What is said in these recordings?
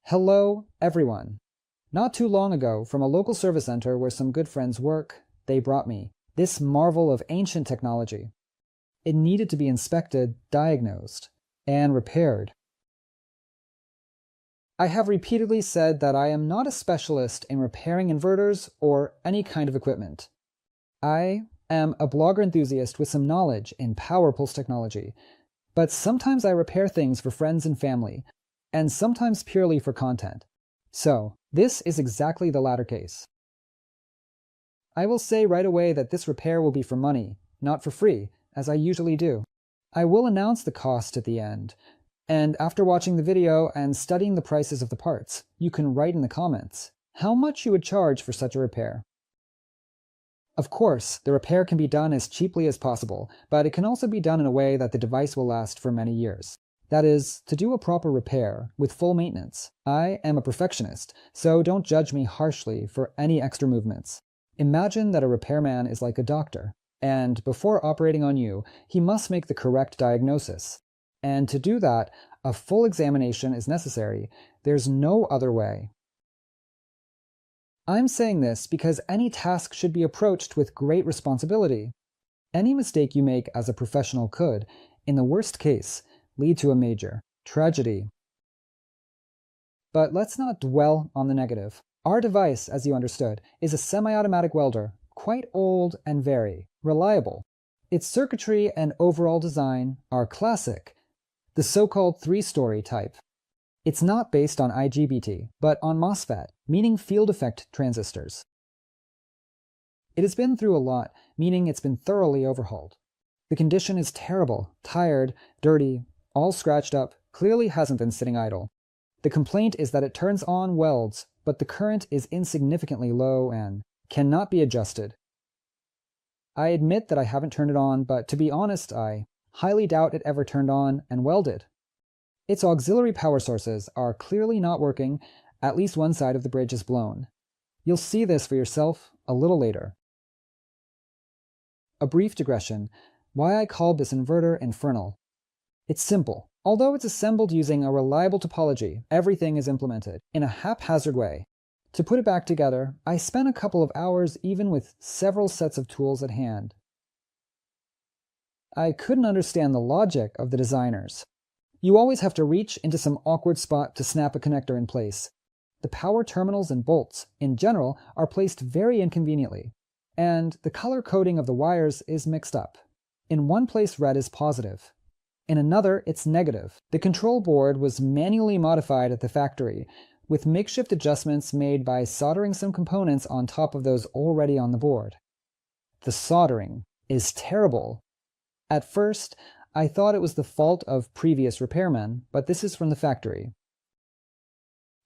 Hello, everyone. Not too long ago, from a local service center where some good friends work, they brought me this marvel of ancient technology. It needed to be inspected, diagnosed, and repaired. I have repeatedly said that I am not a specialist in repairing inverters or any kind of equipment. I am a blogger enthusiast with some knowledge in power pulse technology, but sometimes I repair things for friends and family, and sometimes purely for content. So, this is exactly the latter case. I will say right away that this repair will be for money, not for free, as I usually do. I will announce the cost at the end, and after watching the video and studying the prices of the parts, you can write in the comments how much you would charge for such a repair. Of course, the repair can be done as cheaply as possible, but it can also be done in a way that the device will last for many years. That is, to do a proper repair with full maintenance. I am a perfectionist, so don't judge me harshly for any extra movements. Imagine that a repairman is like a doctor, and before operating on you, he must make the correct diagnosis. And to do that, a full examination is necessary. There's no other way. I'm saying this because any task should be approached with great responsibility. Any mistake you make as a professional could, in the worst case, lead to a major tragedy. But let's not dwell on the negative. Our device, as you understood, is a semi-automatic welder, quite old and very reliable. Its circuitry and overall design are classic, the so-called three-story type. It's not based on IGBT, but on MOSFET, meaning field effect transistors. It has been through a lot, meaning it's been thoroughly overhauled. The condition is terrible, tired, dirty, all scratched up, clearly hasn't been sitting idle. The complaint is that it turns on welds, but the current is insignificantly low and cannot be adjusted. I admit that I haven't turned it on, but to be honest, I highly doubt it ever turned on and welded. Its auxiliary power sources are clearly not working, at least one side of the bridge is blown. You'll see this for yourself a little later. A brief digression, why I call this inverter infernal. It's simple. Although it's assembled using a reliable topology, everything is implemented in a haphazard way. To put it back together, I spent a couple of hours even with several sets of tools at hand. I couldn't understand the logic of the designers. You always have to reach into some awkward spot to snap a connector in place. The power terminals and bolts, in general, are placed very inconveniently, and the color coding of the wires is mixed up. In one place red is positive. In another, it's negative. The control board was manually modified at the factory, with makeshift adjustments made by soldering some components on top of those already on the board. The soldering is terrible. At first, I thought it was the fault of previous repairmen, but this is from the factory.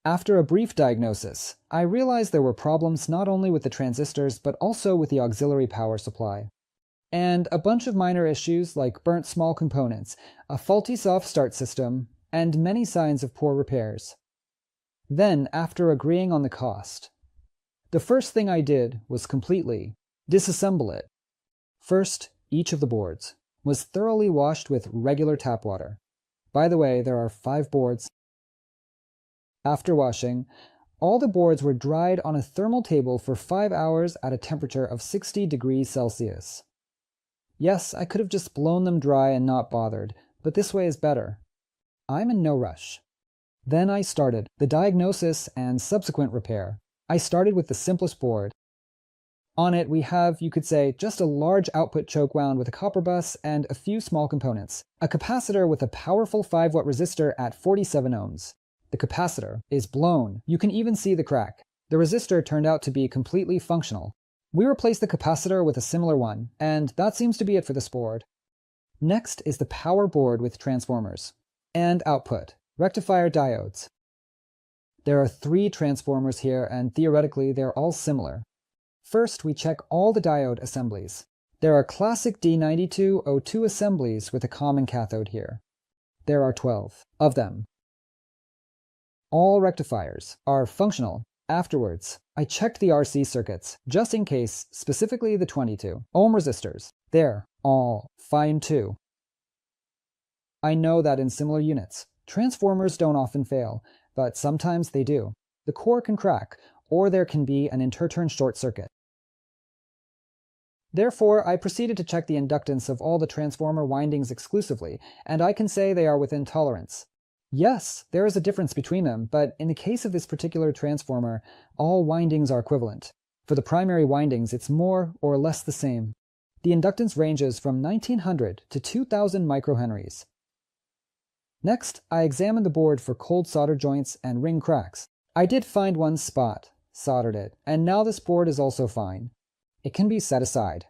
After a brief diagnosis, I realized there were problems not only with the transistors, but also with the auxiliary power supply. And a bunch of minor issues like burnt small components, a faulty soft start system, and many signs of poor repairs. Then, after agreeing on the cost, the first thing I did was completely disassemble it. First, each of the boards was thoroughly washed with regular tap water. By the way, there are 5 boards. After washing, all the boards were dried on a thermal table for 5 hours at a temperature of 60 degrees Celsius. Yes, I could have just blown them dry and not bothered, but this way is better. I'm in no rush. Then I started the diagnosis and subsequent repair. I started with the simplest board. On it we have, you could say, just a large output choke wound with a copper bus and a few small components. A capacitor with a powerful 5-watt resistor at 47 ohms. The capacitor is blown. You can even see the crack. The resistor turned out to be completely functional. We replaced the capacitor with a similar one, and that seems to be it for this board. Next is the power board with transformers and output, rectifier diodes. There are 3 transformers here, and theoretically they're all similar. First, we check all the diode assemblies. There are classic D9202 assemblies with a common cathode here. There are 12 of them. All rectifiers are functional. Afterwards, I checked the RC circuits, just in case, specifically the 22 ohm resistors. They're all fine too. I know that in similar units, transformers don't often fail, but sometimes they do. The core can crack, or there can be an interturn short circuit. Therefore, I proceeded to check the inductance of all the transformer windings exclusively, and I can say they are within tolerance. Yes, there is a difference between them, but in the case of this particular transformer, all windings are equivalent. For the primary windings, it's more or less the same. The inductance ranges from 1900 to 2000 microhenries. Next, I examined the board for cold solder joints and ring cracks. I did find one spot, soldered it, and now this board is also fine. It can be set aside.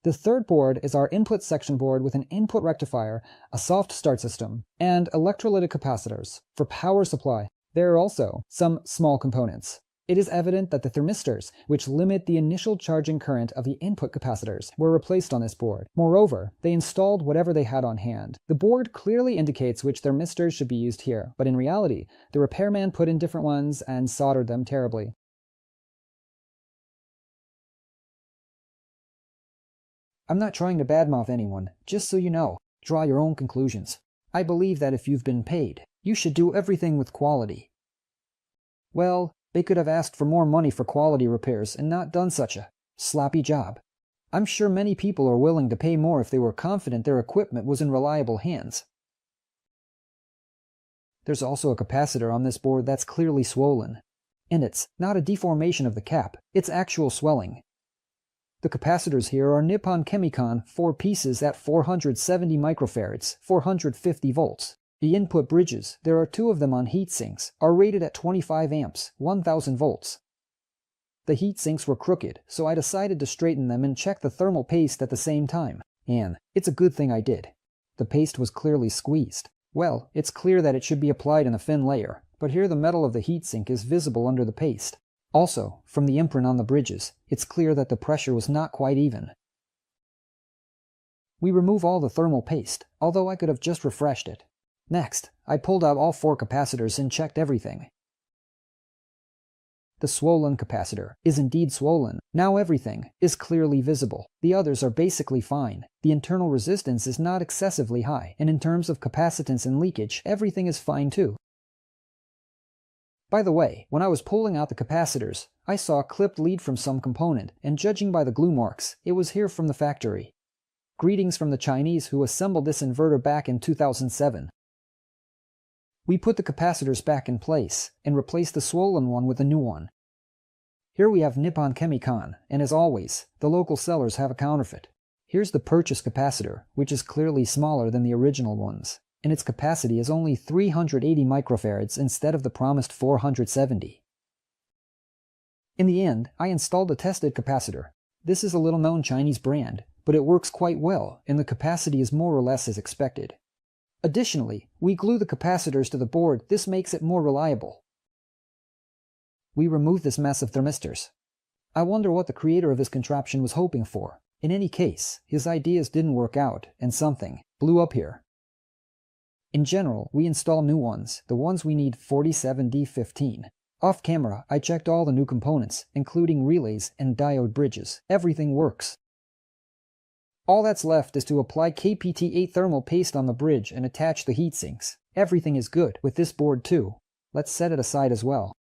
The third board is our input section board with an input rectifier, a soft start system, and electrolytic capacitors for power supply. There are also some small components. It is evident that the thermistors, which limit the initial charging current of the input capacitors, were replaced on this board. Moreover, they installed whatever they had on hand. The board clearly indicates which thermistors should be used here, but in reality, the repairman put in different ones and soldered them terribly. I'm not trying to badmouth anyone, just so you know. Draw your own conclusions. I believe that if you've been paid, you should do everything with quality. Well, they could have asked for more money for quality repairs and not done such a sloppy job. I'm sure many people are willing to pay more if they were confident their equipment was in reliable hands. There's also a capacitor on this board that's clearly swollen. And it's not a deformation of the cap, it's actual swelling. The capacitors here are Nippon Chemicon 4 pieces at 470 microfarads, 450 volts. The input bridges, there are 2 of them on heat sinks, are rated at 25 amps, 1000 volts. The heat sinks were crooked, so I decided to straighten them and check the thermal paste at the same time. And it's a good thing I did. The paste was clearly squeezed. Well, it's clear that it should be applied in a thin layer, but here the metal of the heat sink is visible under the paste. Also, from the imprint on the bridges, it's clear that the pressure was not quite even. We remove all the thermal paste, although I could have just refreshed it. Next, I pulled out all 4 capacitors and checked everything. The swollen capacitor is indeed swollen. Now everything is clearly visible. The others are basically fine. The internal resistance is not excessively high, and in terms of capacitance and leakage, everything is fine too. By the way, when I was pulling out the capacitors, I saw a clipped lead from some component, and judging by the glue marks, it was here from the factory. Greetings from the Chinese who assembled this inverter back in 2007. We put the capacitors back in place, and replaced the swollen one with a new one. Here we have Nippon Chemicon, and as always, the local sellers have a counterfeit. Here's the purchase capacitor, which is clearly smaller than the original ones, and its capacity is only 380 microfarads instead of the promised 470. In the end, I installed a tested capacitor. This is a little-known Chinese brand, but it works quite well, and the capacity is more or less as expected. Additionally, we glue the capacitors to the board. This makes it more reliable. We remove this mess of thermistors. I wonder what the creator of this contraption was hoping for. In any case, his ideas didn't work out, and something blew up here. In general, we install new ones, the ones we need 47D15. Off camera, I checked all the new components, including relays and diode bridges. Everything works. All that's left is to apply KPT8 thermal paste on the bridge and attach the heat sinks. Everything is good with this board too. Let's set it aside as well.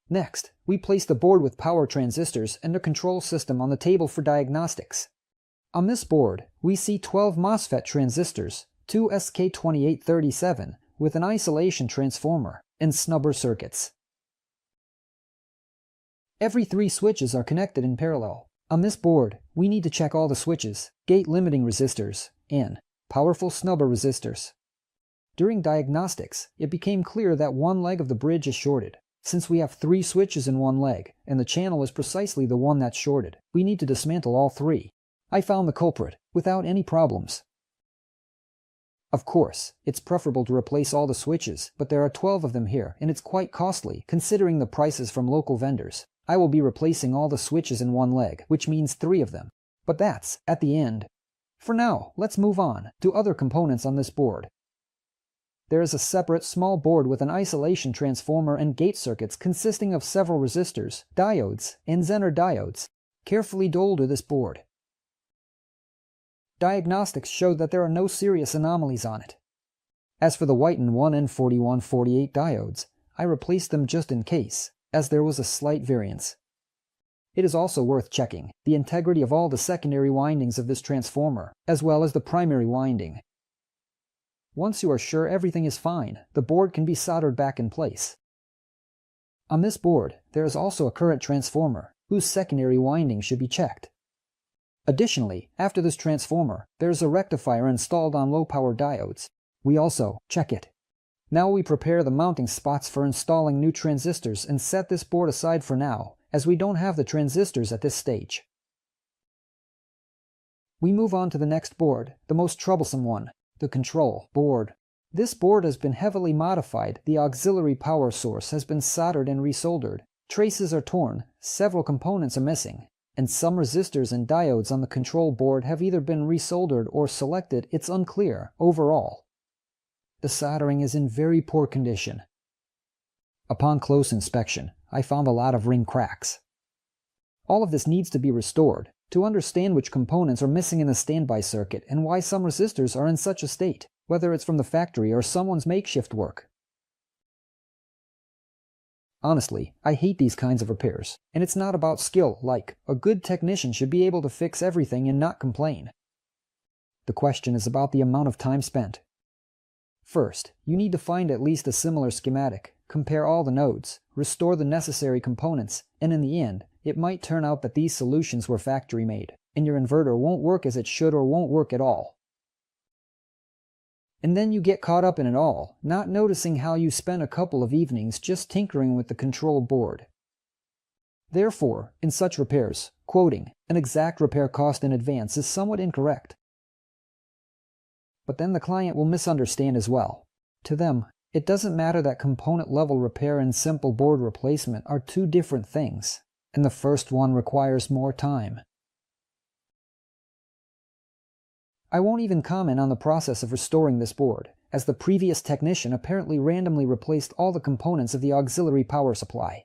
Next, we place the board with power transistors and the control system on the table for diagnostics. On this board, we see 12 MOSFET transistors, 2 SK2837 with an isolation transformer, and snubber circuits. Every 3 switches are connected in parallel. On this board, we need to check all the switches, gate limiting resistors, and powerful snubber resistors. During diagnostics, it became clear that one leg of the bridge is shorted. Since we have 3 switches in one leg, and the channel is precisely the one that's shorted, we need to dismantle all 3. I found the culprit, without any problems. Of course, it's preferable to replace all the switches, but there are 12 of them here, and it's quite costly, considering the prices from local vendors. I will be replacing all the switches in one leg, which means 3 of them. But that's at the end. For now, let's move on to other components on this board. There is a separate small board with an isolation transformer and gate circuits consisting of several resistors, diodes, and Zener diodes. Carefully doled this board. Diagnostics showed that there are no serious anomalies on it. As for the white and 1N4148 diodes, I replaced them just in case, as there was a slight variance. It is also worth checking the integrity of all the secondary windings of this transformer, as well as the primary winding. Once you are sure everything is fine, the board can be soldered back in place. On this board, there is also a current transformer, whose secondary winding should be checked. Additionally, after this transformer, there is a rectifier installed on low-power diodes. We also check it. Now we prepare the mounting spots for installing new transistors and set this board aside for now, as we don't have the transistors at this stage. We move on to the next board, the most troublesome one, the control board. This board has been heavily modified, the auxiliary power source has been soldered and resoldered, traces are torn, several components are missing, and some resistors and diodes on the control board have either been resoldered or selected. It's unclear overall. The soldering is in very poor condition. Upon close inspection, I found a lot of ring cracks. All of this needs to be restored to understand which components are missing in the standby circuit and why some resistors are in such a state, whether it's from the factory or someone's makeshift work. Honestly, I hate these kinds of repairs, and it's not about skill. Like, a good technician should be able to fix everything and not complain. The question is about the amount of time spent. First, you need to find at least a similar schematic, compare all the nodes, restore the necessary components, and in the end, it might turn out that these solutions were factory-made, and your inverter won't work as it should or won't work at all. And then you get caught up in it all, not noticing how you spent a couple of evenings just tinkering with the control board. Therefore, in such repairs, quoting an exact repair cost in advance is somewhat incorrect. But then the client will misunderstand as well. To them, it doesn't matter that component-level repair and simple board replacement are two different things, and the first one requires more time. I won't even comment on the process of restoring this board, as the previous technician apparently randomly replaced all the components of the auxiliary power supply.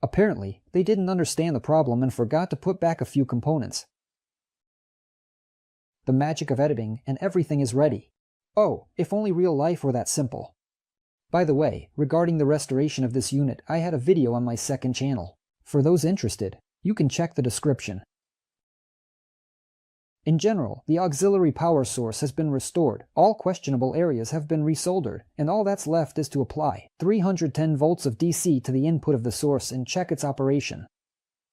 Apparently, they didn't understand the problem and forgot to put back a few components. The magic of editing, and everything is ready. Oh, if only real life were that simple. By the way, regarding the restoration of this unit, I had a video on my second channel. For those interested, you can check the description. In general, the auxiliary power source has been restored, all questionable areas have been resoldered, and all that's left is to apply 310 volts of DC to the input of the source and check its operation.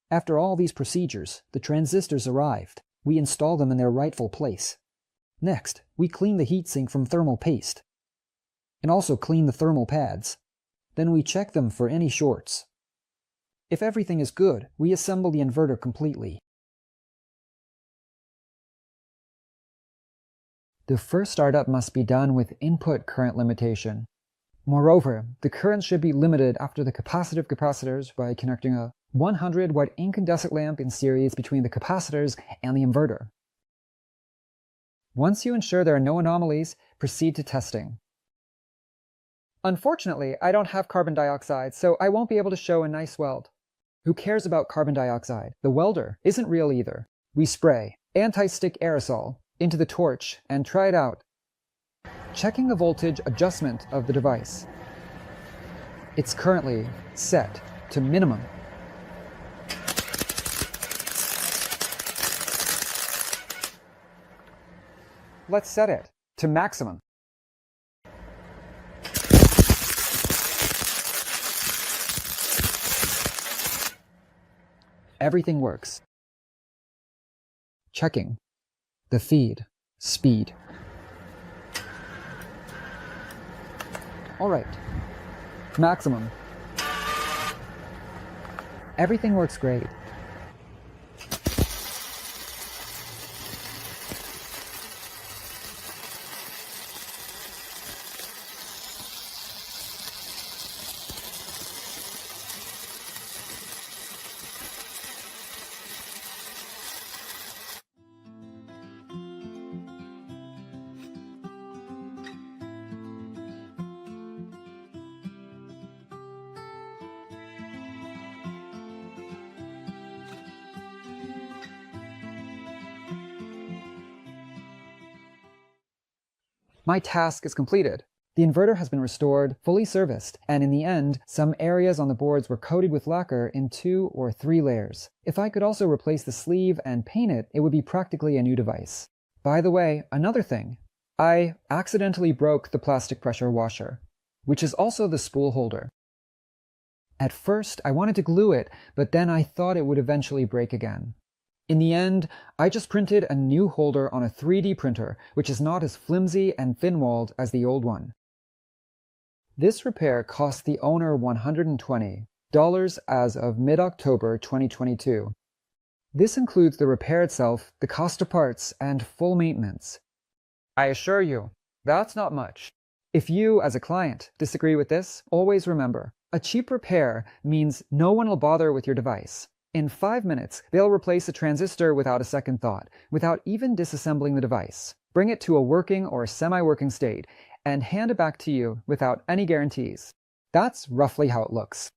After all these procedures, the transistors arrived. We install them in their rightful place. Next, we clean the heatsink from thermal paste, and also clean the thermal pads. Then we check them for any shorts. If everything is good, we assemble the inverter completely. The first startup must be done with input current limitation. Moreover, the current should be limited after the capacitive capacitors by connecting a 100-watt incandescent lamp in series between the capacitors and the inverter. Once you ensure there are no anomalies, proceed to testing. Unfortunately, I don't have carbon dioxide, so I won't be able to show a nice weld. Who cares about carbon dioxide? The welder isn't real either. We spray anti-stick aerosol into the torch and try it out. Checking the voltage adjustment of the device. It's currently set to minimum. Let's set it to maximum. Everything works. Checking the feed speed. All right, maximum. Everything works great. My task is completed. The inverter has been restored, fully serviced, and in the end, some areas on the boards were coated with lacquer in 2 or 3 layers. If I could also replace the sleeve and paint it, it would be practically a new device. By the way, another thing. I accidentally broke the plastic pressure washer, which is also the spool holder. At first, I wanted to glue it, but then I thought it would eventually break again. In the end, I just printed a new holder on a 3D printer, which is not as flimsy and thin-walled as the old one. This repair cost the owner $120 as of mid-October 2022. This includes the repair itself, the cost of parts, and full maintenance. I assure you, that's not much. If you, as a client, disagree with this, always remember, a cheap repair means no one will bother with your device. In 5 minutes, they'll replace a transistor without a second thought, without even disassembling the device, bring it to a working or semi-working state, and hand it back to you without any guarantees. That's roughly how it looks.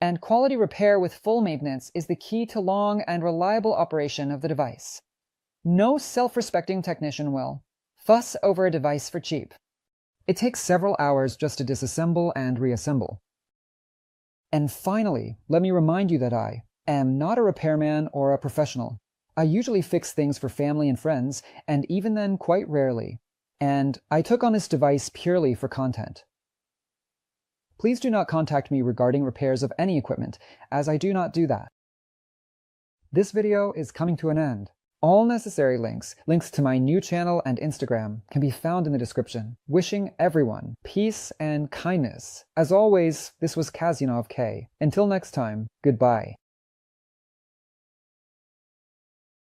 And quality repair with full maintenance is the key to long and reliable operation of the device. No self-respecting technician will fuss over a device for cheap. It takes several hours just to disassemble and reassemble. And finally, let me remind you that I am not a repairman or a professional. I usually fix things for family and friends, and even then quite rarely. And I took on this device purely for content. Please do not contact me regarding repairs of any equipment, as I do not do that. This video is coming to an end. All necessary links to my new channel and Instagram, can be found in the description. Wishing everyone peace and kindness. As always, this was Kasyan of K. Until next time, goodbye.